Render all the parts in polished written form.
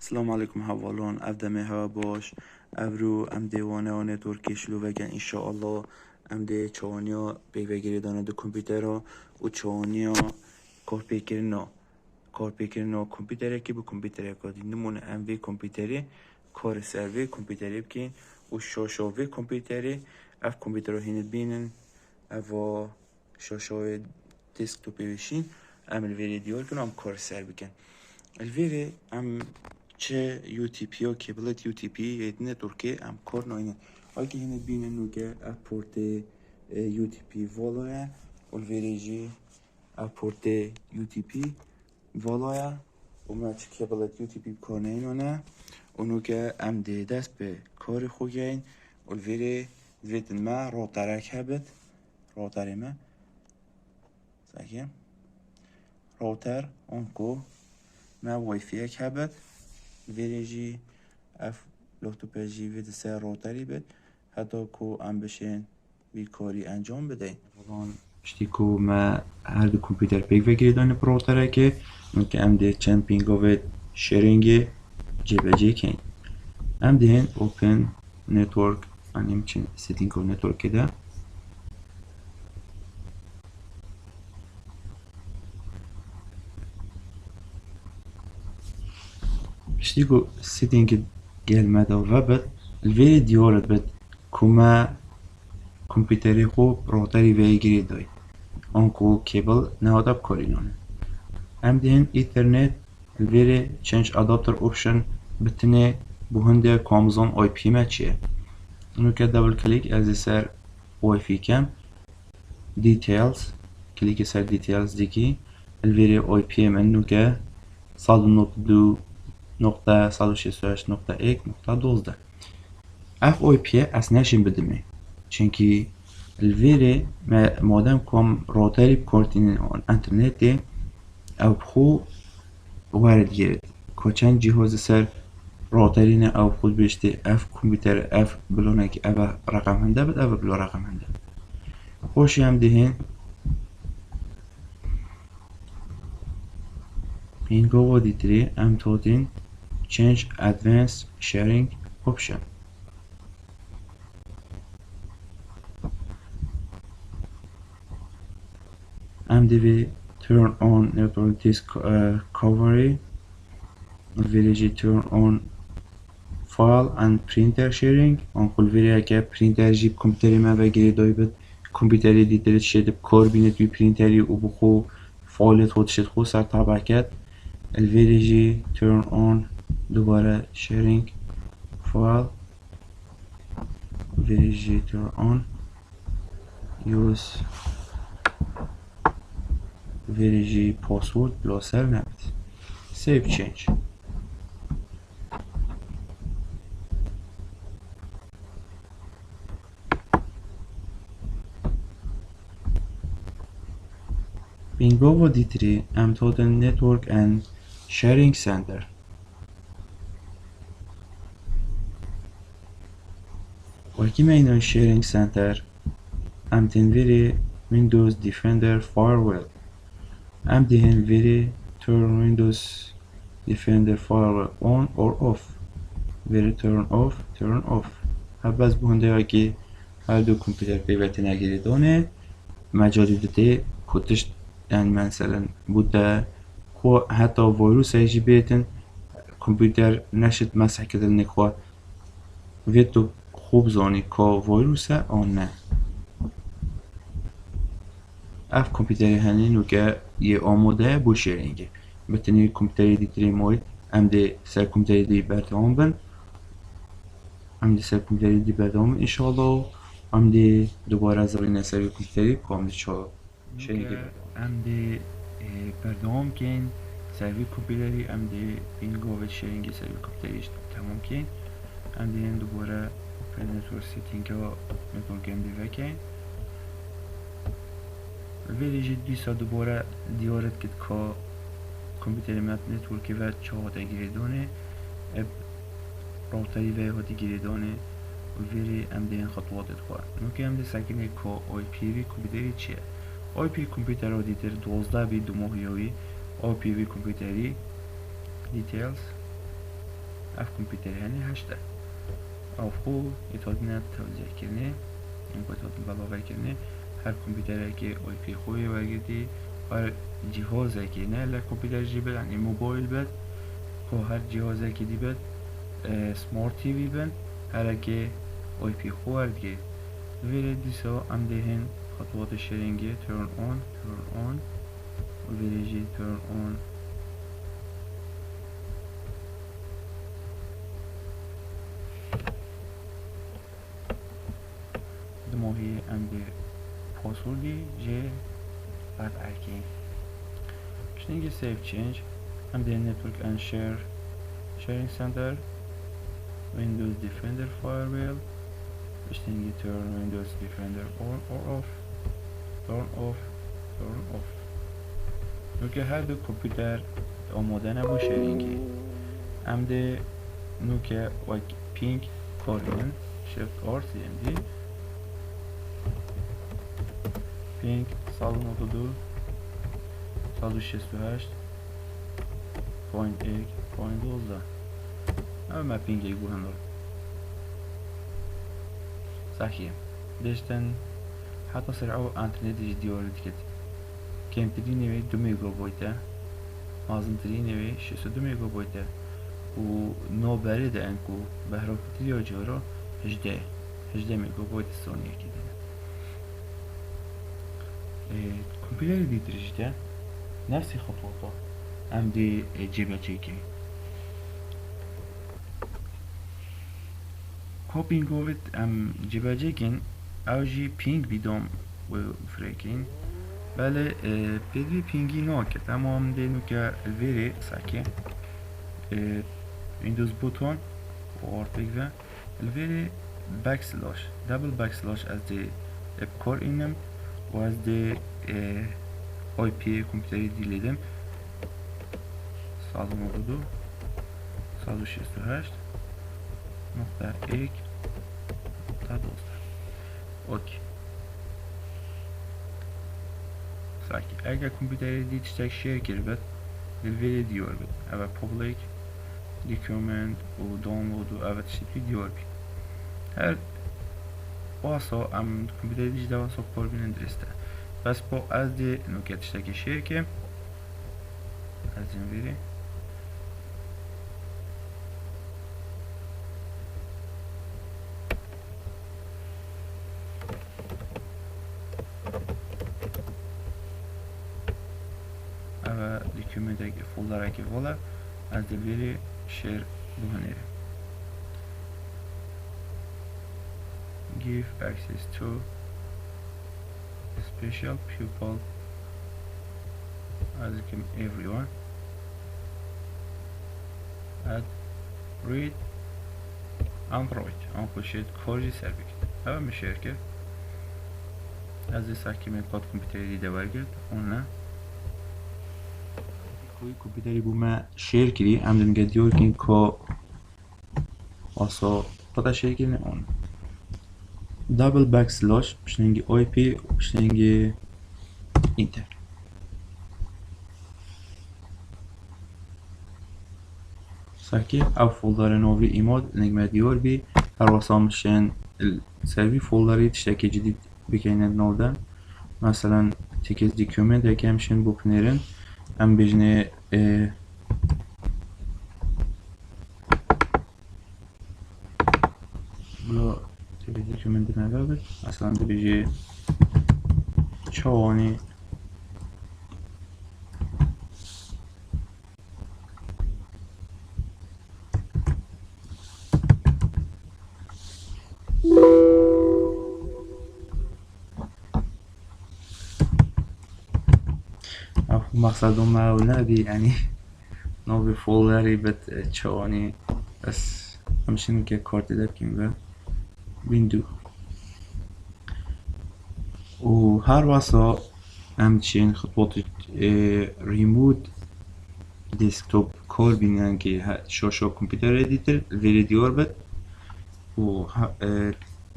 السلام عليكم حوالون افدمي هوا باش افرو ام دیوانه و نتورکی شلو وگن انشاءالله ام دی چوانیا بگیری دانه دو کمپیوتر و چوانیا کار پیکرنا کمپیوتره که به کمپیوتره کادی نمونه ام وی کمپیوتری کار سروی کمپیوتری بکن و شاشاوی کمپیوتری اف کمپیوتر رو هینید بینن اوا شاشاوی دسکتوپی بشین ام الویری دیار کن ام کار سر بکن الویری ام چه یو تی پی و کبلت یو تی پی یدنه ترکیه ام کار ناینه اگه هینید بینن نوگه اپورت یو تی پی والایه الویری جی اپورت یو تی پی والایه و من چه کبلت یو تی پی کار ناینه اونو که ام دی دست به کار خوگین الویری ویدن ما روترک هبت روتره ما ساکیم روتر اونکو ما وای فی یک هبت ویریجی اف لوتوپجی وید سه روتری بد حتی کو ام بشین وی کاری انجام بده الان اشتی کو ما هر دو کمپیوتر پیک وگیری دانه روتره که که ام دی چمپینگ و شیرینگ جبجی کن ام دیهن اوپن نتورک انیم چین سیتینگ و نتورک ده اشتيكو سيتينج gelmedi ve bed الفيديو ديورت bed كوما كمبيوتري خو روتري في گيري داي اونكو كيبل نهادا بكارينون ام دين ايثرنت الفيري change adapter option بتنه بهنده كامزون اي بي ما چيه اونو که دبل کلیک از سر واي في كام details کلیک سر details دیکی الفيري اي بي منو که 192 نقطه 168 نقطه 1 نقطه 12 اف او پی اس نشین بدمه چونکی الویری مادام کم روتری بکارتین انترنتی او بخو وارد گیرد کچن جهاز سر روترین او خود بشتی اف کمپیوتر اف بلونه که اف رقم هنده بد اف بلو رقم هنده خوشی هم دهین این گوه دیتری ام تودین change advanced sharing option MDV turn on network discovery الفيريجي turn on file and printer sharing اونقل فيري اگه پرینتر جی کمپیوتری ما بگیری دای بد کمپیوتری دیترت شده کار بینید وی پرینتری و بخو فایلت خود شد خود سر طبع کرد الفيريجي turn on دوباره sharing file الفيريجي turn on use الفيريجي password بلاسر نبت save change Bingo و دیتری ام تودن network and sharing center وکی مینو sharing center ام تنویری Windows Defender Firewall ام دهن ویری turn Windows Defender Firewall on or off ویری turn off هبز بونده اگه هر دو کمپیوتر پیوتی نگیری دانه مجالی ده کتش yani مثلا بوده خو حتی ویروس ایجی بیتن کمپیوتر نشد مسح کردن خو ویتو خوب زانی که ویروسه آن نه اف کمپیوتری هنین و که یه آموده بو شیرینگه بتنی کمپیوتری دیتری موید ام دی سر کمپیوتری دی بردام بن ام دی سر کمپیوتری دی بردام بن انشاءالله ام دی دوباره زبین سر کمپیوتری کامل شد شیرینگه ام دی بردام کن سروی کمپیوتری ام دی بینگو و شیرینگی سروی کمپیوتریش تمام کن ام دی دوباره اوپن نتورک سیتینگ ها نتورک ام دی وکن ویدیجی دیسا دوباره دیارت کد که کمپیوتری مت نتورکی و چهاده گیری دانه راوتری و هاتی گیری دانه ویری ام دی این خطوات خواه نوکه ام دی سکنه که آی پی وی کمپیوتری چیه آی پی کمپیوتر رو دیتر 12 بی دو ماهیوی آی پی وی کمپیوتری دیتیلز اف کامپیوتر هنی هشته او خو ایتادینه توضیح کرنه این ایتادین بلاغه کرنه هر کامپیوتر که آی پی خوی ورگردی هر جهازه که نه ل کامپیوتر جی بد یعنی موبایل بد که هر جهازه که دی بد سمارت تی وی بد هر که آی پی خو ورگرد ویره دیسا ام دهن خطوات شیرینگی turn on و ویره جی turn on دماغی ام ده پاسوردی جه بعد ارکی شنگی save change ام ده network and sharing center Windows Defender firewall شنگی turn Windows Defender on or off turn off نوکه هر دو کامپیوتر آماده نبا شیرینگی ام ده نوکه و پینگ کارین shift R CMD پینگ 192 168 پوینت 1 پوینت 12 اما پینگ یک بو هنو صحیح داشتن حتی سرعه انترنت دیواری دکت کمتری نوی 2 مگابایته مازنتری نوی 602 مگابایته و نوبری ده انکو بهراکتی یا جارا 18 مگابایت ثانیه که دیده کامپیوتر دیترش ده نفسی خطواتا ام دی جیبه چیکی ها پینگویت ام جیبه چیکین او جی پینگ بیدام و فریکین بله پیدوی پینگی ناکه تمام دینو که الویری ساکه ویندوز بوتون و آرتیک و الویری backslash double backslash از دی کار اینم و از دی آی پی کامپیوتری دیلیدم 192 168 نقطه 1 تا 12 اوکی ساکی اگر کامپیوتری دی تشتک شیر کرد دلویری دیور بید اول public document و download و اول تشتی دیور بید هر واسه ام کامپیوتر دیج دوان سو کار بینن درسته بس با از دی نوکه تشتکی شیر که از این ویری اول document اگه فولدر اگه والا از دی ویری شیر بهنیره give access to special pupil as you can everyone add read android آنکو شید کاری سر بکید اول میشه که از این ساکی من کاد کامپیوتری دیده برگرد اون نه کوی کامپیوتری بو ما شیر کری امدن گدیور کن که واسه پتا شیر کرنه اون double backslash بشنینگی آی پی بشنینگی اینتر ساکی او فولدر نوی ایماد نگمه دیور بی هر واسامشن سروی فولدری تشتکی جدید بکنید نودن مثلا تکیز دیکومنت یکی همشن بکنیرن هم بجنه بلا دیکومنت نگابد مثلا بجی چوانی مقصدم ما نبي يعني نوبي فولدري بت تشواني بس همشين که کارت دبکیم و ویندو و هر واسه همچین خطوات ریموت دسکتوپ کار بینن که شاشا کامپیوتر ادیتر ویری دیار بد و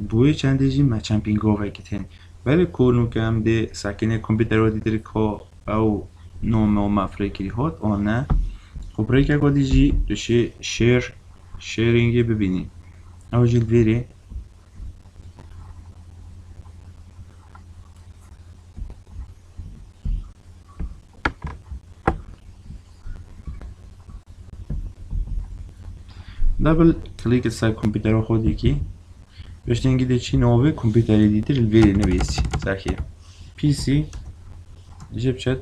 بوی چند دیجی ما چمپینگا وکتن ولی کورنو که هم ده سکنه کامپیوتر ادیتر که او نام و مفره کری هات آن نه خب برای که گادی جی دوشه شیر شیرینگی ببینی او جل ویری دبل کلیک سر کامپیوتر خودی کی بشتنگی ده چی نوه کامپیوتری دیتر الویری نویسی سرخی پی سی جب شد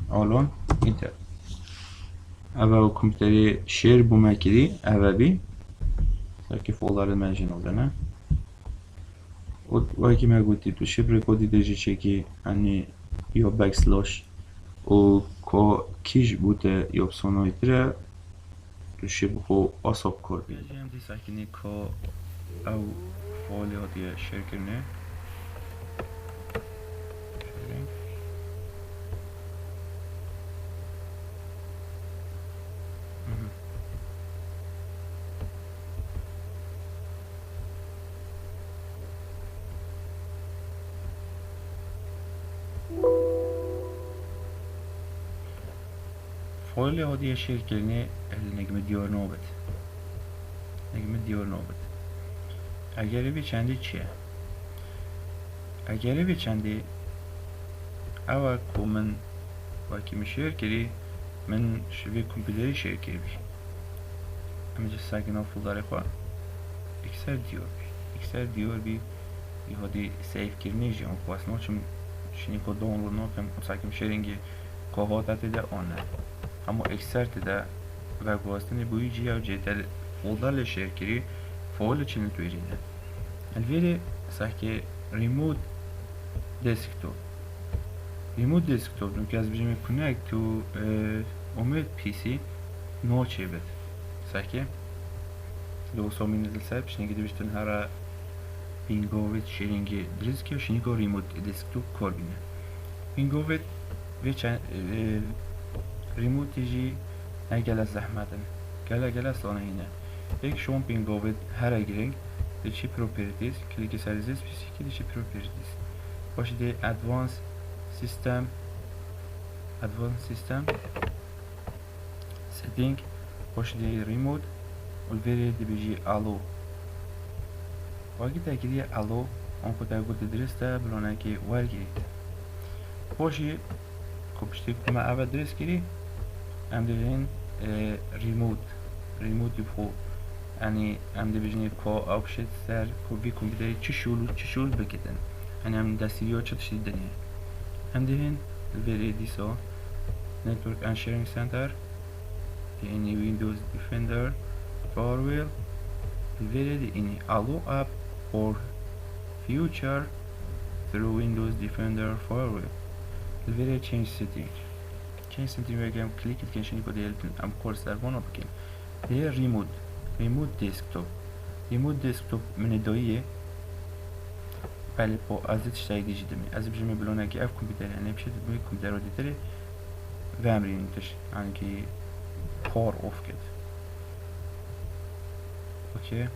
آلون اینتر اول کامپیوتری شیر بومکری اول بی سرکی فولار منجن olana و که من گویی تو شبر کدی درجه چکی انی یا بکسلاش و که کیش بوده یا بسانایی تره تو شبر خو آساب کر بید هم دی سکنی که او فعالی ها دیگه شیر کرنه فعالی ها دیگه شیر کرنه نگمه دیار نابد نگمه دیار نابد اگری بی چندی چیه؟ اگری بی چندی اول که من وکی من شیر کری من شوی کمپیوتری شیر کری بی اما جه ساکن ها فولداری خواه اکسر دیار بی یه هادی سیف کرنی جه اون خواست نوچم شنی که دانلود ناکم ساکن شیرینگی که هاتا تده آنه اما اکسر تده و گواستن بوی جی او جه دل فولدار شیر کری فعال چنین توی رینه الویره ساکی ریموت دسکتوپ ریموت دسکتوپ نو که از بجمه کنک تو اومد پی سی نو چه بد ساکی لو سومی نزل سایب شنگی دوشتن هر بینگوویت شیرینگی درست که شنگی ریموت دسکتوپ کار بینه بینگوویت ویچن ریموت جی نگل از زحمتن گل از لانه هینه یک شما بینگوویت هر گرنگ دیچی پروپرتیز کلیک سریزیز پیسی که دیچی پروپرتیز باشه دی ادوانس سیستم setting باشه دی ریموت والفيري دي بيجي الو واجد اكيد الو اون كنت اقول درسته بلوناكي ورقي باشي كوبشتي كما اول درس كري ام دين ريموت يفو يعني ام دي بيجي كو اوبشت سر كو بي كمبيوتر چشول بكتن يعني ام دستيريو چتشي دنيا ام دين الفيري دي سو network and sharing center يعني Windows Defender firewall الفيري ini allow up for future through Windows Defender firewall الفيري change setting بگم کلیک کنشنی کو دیلتن ام کورس در وانو بکن دیه ریموت دسکتوپ من داییه بله با ازت شتای دیجی دمی از بجمه بلونه که اف کمپیوتر یعنی بشه دوی کمپیوتر رو دیتره و امرینیتش یعنی که پار اوف کد اوکی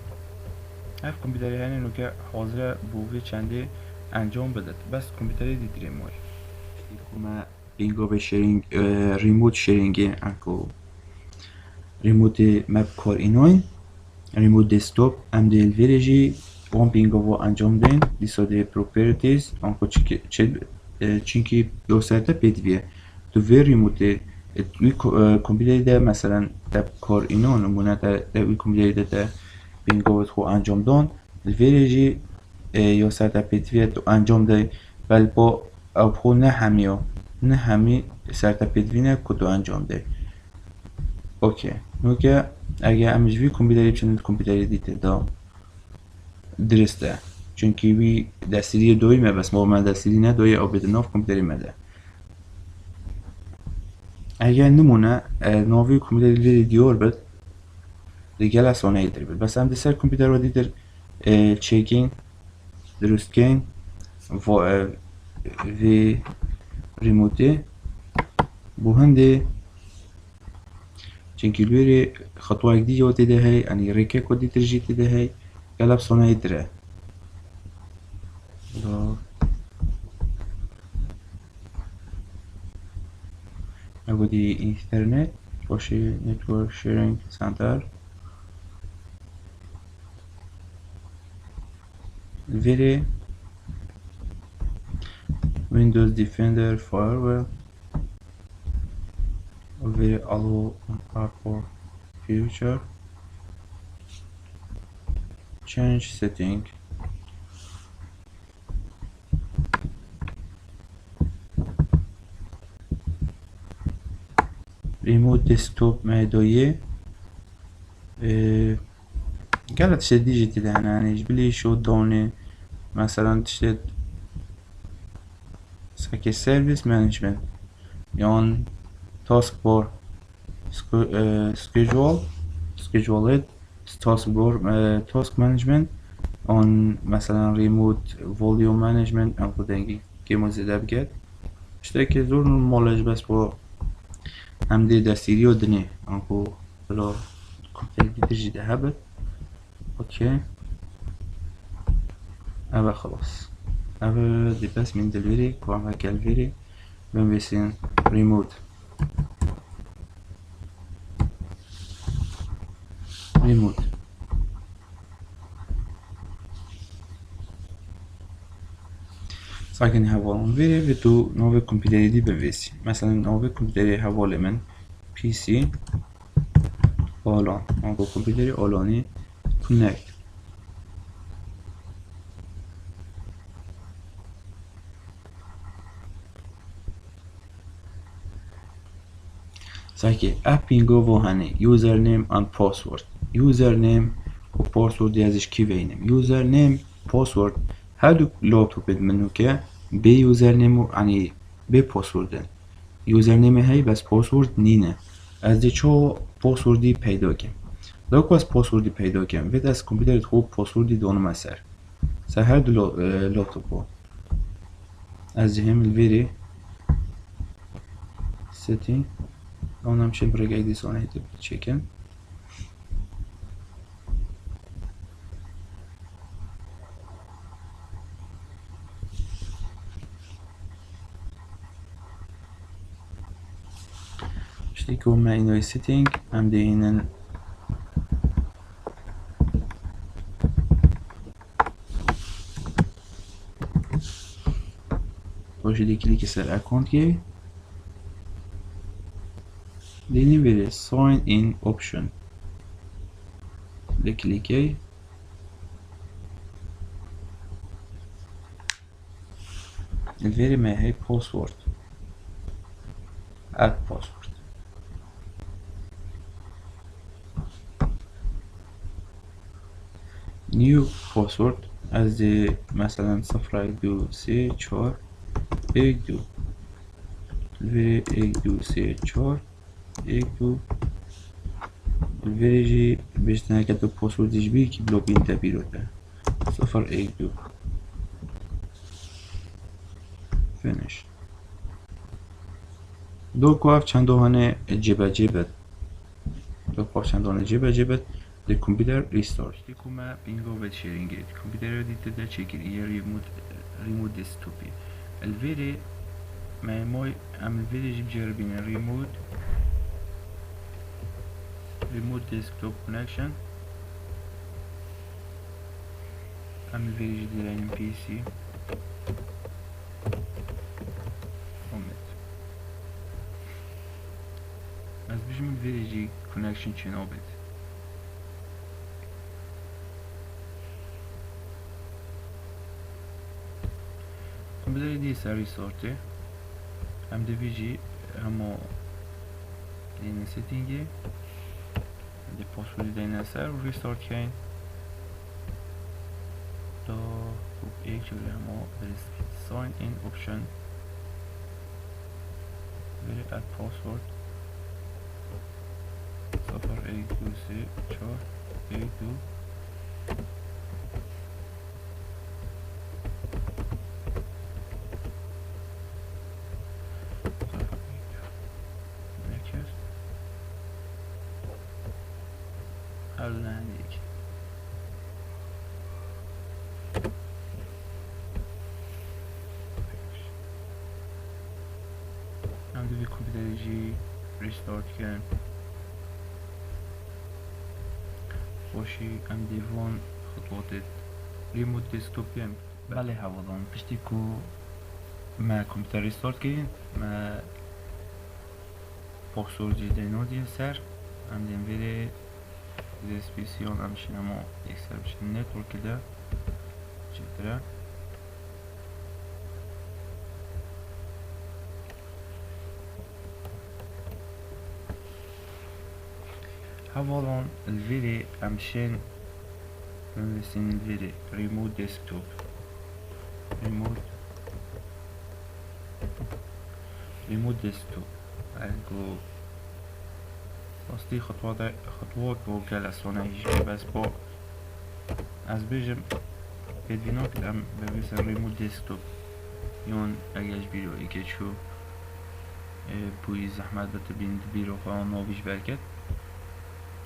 اف کمپیوتر یعنی نو که حاضر بووی چنده انجام بدد بس کمپیوتر دیتره مای کما بینگو به شیرینگ ریموت شیرینگی انکو ریموت مپ کار اینوین ریموت دسکتاپ ام دی الویرجی وان بینگو و انجام دین دیساده پروپرتیز انکو چینکی یوسرده بدویه تو وی ریموت وی کمپیوتری ده مثلا تب کار اینو نمونه ده وی کمپیوتری ده بینگو خو انجام دان الویرجی یوسرده بدویه تو انجام ده بل با او خو نه همی سرتپیدوینه کدو انجام ده اوکی نوکه اگه امجوی کمپیوتری چند کمپیوتری دیده دا درسته چونکی وی دستیری دوی مه بس من دستیری نه دوی او بده ناف کمپیوتری مده اگه نمونه ناوی کمپیوتری دیور بد دیگه لسانه ایدر بد بس هم دستر کمپیوتر رو دیدر چیکین درست کن وی ریموته بو هنده چنکی لوری خطوه دی جوتی ده هی یعنی ریکه کدی ترجیتی ده هی گلب صنعی دره اگو دی اینترنت باشی network sharing center very Windows Defender firewall very allow for future change setting remote desktop ميدوية قالت تشتري ديجيتال يعني يجبلي شو دوني مثلا تشتري سكي سيرفيس مانجمنت يون تاسك بار schedule task بار task management on مثلا remote volume management أو دنگی که مزیده بگید اشتري که زور نمالج بس با هم دي دستيري ودني أنكو بلا كمبيوتر جديد هبت اوكي أبا خلاص أبا دي بس من دلفيري كوام هكالفيري بنفيسين ريموت ساكن هوالون فيري بتو نوفي كمبيوتر دي بنفيسي مثلا نوفي كمبيوتر هوالي من بي سي أولان أنكو كمبيوتر أولاني كونكت ساكي أبينغو وهاني يوزر نيم and password يوزر نيم و password يازش كي بينم يوزر نيم password هادو لابتوب منو كه بي يوزر نيم يعني بي password يوزر نيم هاي بس password نينه از دي چو password دي پیدا کم لوكو از password دي پیدا کم وید از کمپیوتر خوب password دي دونم سر هر دو لابتوب از دي هم الفيري setting اون هم شم برق ايدي سوانه هيتو تشيكن اشتيكو ما انو setting هم دي هنا باشه دي كليك سر اكونت كي دي نيفيري sign in option دي كليكي الفيري ما هي password add password new password از دي مثلا 01234 1 الفيري 1234 1 الفيري جي باش تنكتب password جبي كي بلوبين تبيروتا 012 finish دو كواف چندو هنه جبت دو كواف چندو هنه جبت the computer restart كما بينغو بيت شيرينج الكمبيوتر دي تدا تشيكر هي ريموت ديسكتوبي الفيري ما موي ام الفيري جيب جربين ريموت ديسكتوب كونكشن ام الفيري جيب ديرين بي سي از بيجم الفيري جي كونكشن چنوبت كمبيوتر دي ساري صورتي هم دي بيجي همو دينا سيتينجي دي باسورد دينا سر و ريستارت كين دا خوب ایک جوری همو sign in option very add password 01234 عندك عندي الكمبيوتر يجي ريستارت كان باشی ام دیوان خطوات ریموت دسکتوپی هم بله حوالان پشتی که ما کامپیوتر ریستارت کردین ما پاسورد جدیدینو دیگه سر ام دیم ویره دسپیسیون همشین اما یک سر بشین نتورک ده چطوره حوالان الویره همشین نویسین الویره ریموت دسکتوپ ریموت دسکتوپ انگو راستی خطوات با جلسانه هیچ بس با از بیجم بدینا که ام ببیسن ریموت دسکتوپ یون اگهش بیروی که چو بوی زحمت بتبین بیرو خواه نویش برکت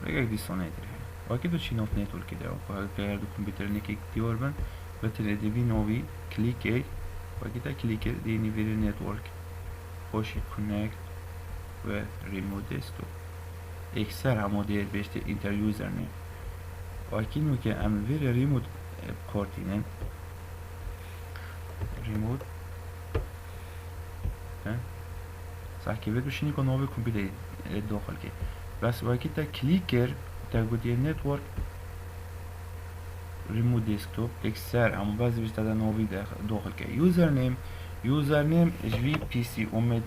اگر دیسانه داره واقعی دو چی نوت نتورکی ده و اگر دو کمپیوتر نکی دیور بند بتر ادوی نوی کلیک ای واقعی دا کلیک دی نیویر نتورک باشی کنکت و ریموت دسکتوپ اکثر همو دیر بیشتر اینتر یوزر نیم واقعی نو که ام ویر ریموت کارتینه ریموت ساکی وید بشینی که نوی کمپیوتر داخل که بس واقعی تا کلیک کرد تا گویی نتورک ریموت دسکتوپ اکثر اما بعضی بیشتر نوی داخل که یوزر نیم جوی پی سی اومد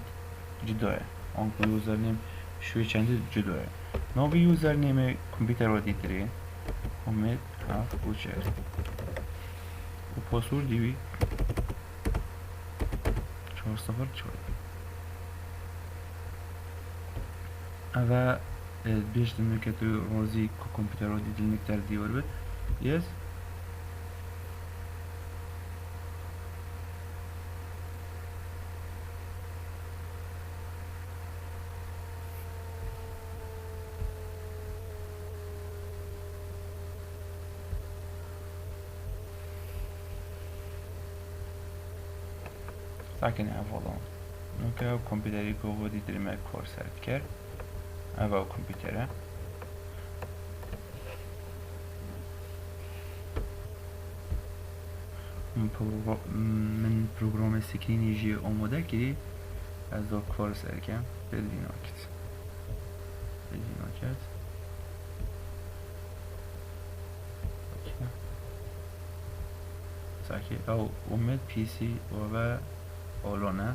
جداه آنکو یوزر نیم شوی چنده جداه نوی یوزر نیم کمپیوتر رو دیتره اومد هفت بوچر و پاسورد دیوی 404 و بیشتر که تو روزی کمپیوتر رو دیدل نکتر دیور بید یس ساکن اوالان نوکه کمپیوتری که و دیدل ما کار سرد کرد اول کمپیوتره من پروگرام سکرینی جی آماده کردی از دو کار سر کم بدین آکت ساکی او اومد پی سی و آلانه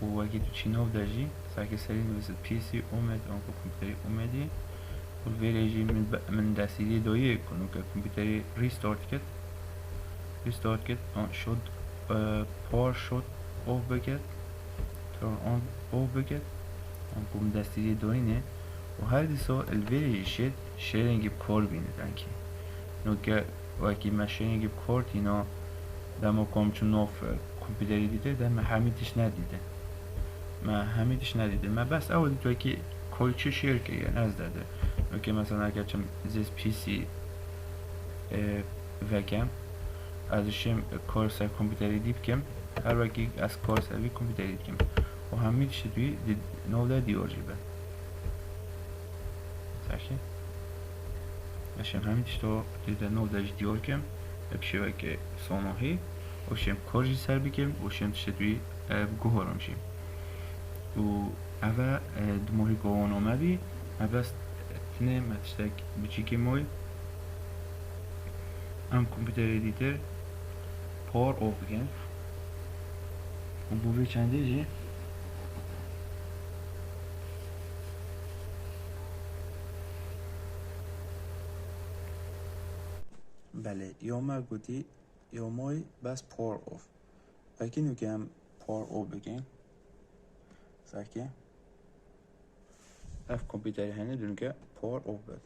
و اگه تو چیناو داشتی ساکی سری نویسد پی سی اومد آنکو کمپیوتری اومدی و ویریجی من دستیدی دایی کنو که کمپیوتری ریستارت کرد آن شد پار شد اوف بکرد تران آن اوف بکرد آنکو من دستیدی دایی نه و هر دیسا الویریجی شد شیرینگی بکار بینه دنکی نو که وقتی ما شیرینگی بکار تینا دما کام چون نوف کمپیوتری دیده دما همیتش ندیده ما بس اول تو که کلچه شیر که یعنی از داده که مثلا اگر چم زیز پی سی وکم ازشم کار سر کمپیوتری دیب کم هر وکی از کار سر وی کمپیوتری دیب کم و همیتش توی نو ده دیور جیبه ساشه اشم همیتش تو دیده نو ده دیور کم بشه وکی سانوهی و شم کارجی سر بکم و شم تشتوی گوهارم شیم و اوه دماغی گوهان آمدی اوه تنه متشتک بچی که موی ام کمپیوتر ادیتر پار آف بگن و بوی چنده جی بله یا ما گودی یا مای بس پار آف اگه نگم پار آف بگن ساکه اف کمپیوتری هنه دونگه پار آف بد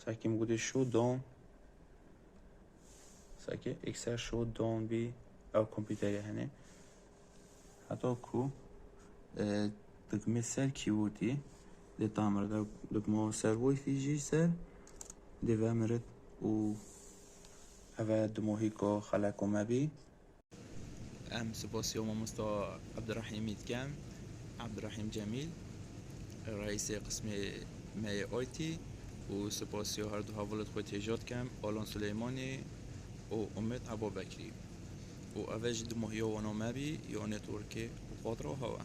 ساکه مگوده شو دان ساکه اکثر شو دان بی او کمپیوتری هنه حتی کو دکمه سر کیوردی ده تامر ده دکمه سر وی فیجی سر ده وامرد و اوه دموهی که خلق مبی ام سپاسیوم مستا عبدالرحیم میدکم عبدالرحیم جمیل رئیس قسم می آیتی و سپاسی هر دو حوالت خود تیجاد کم آلان سلیمانی و امید عبا بکری و اوج دو مهیا و نامبی یا نتورکی و قادر و هوا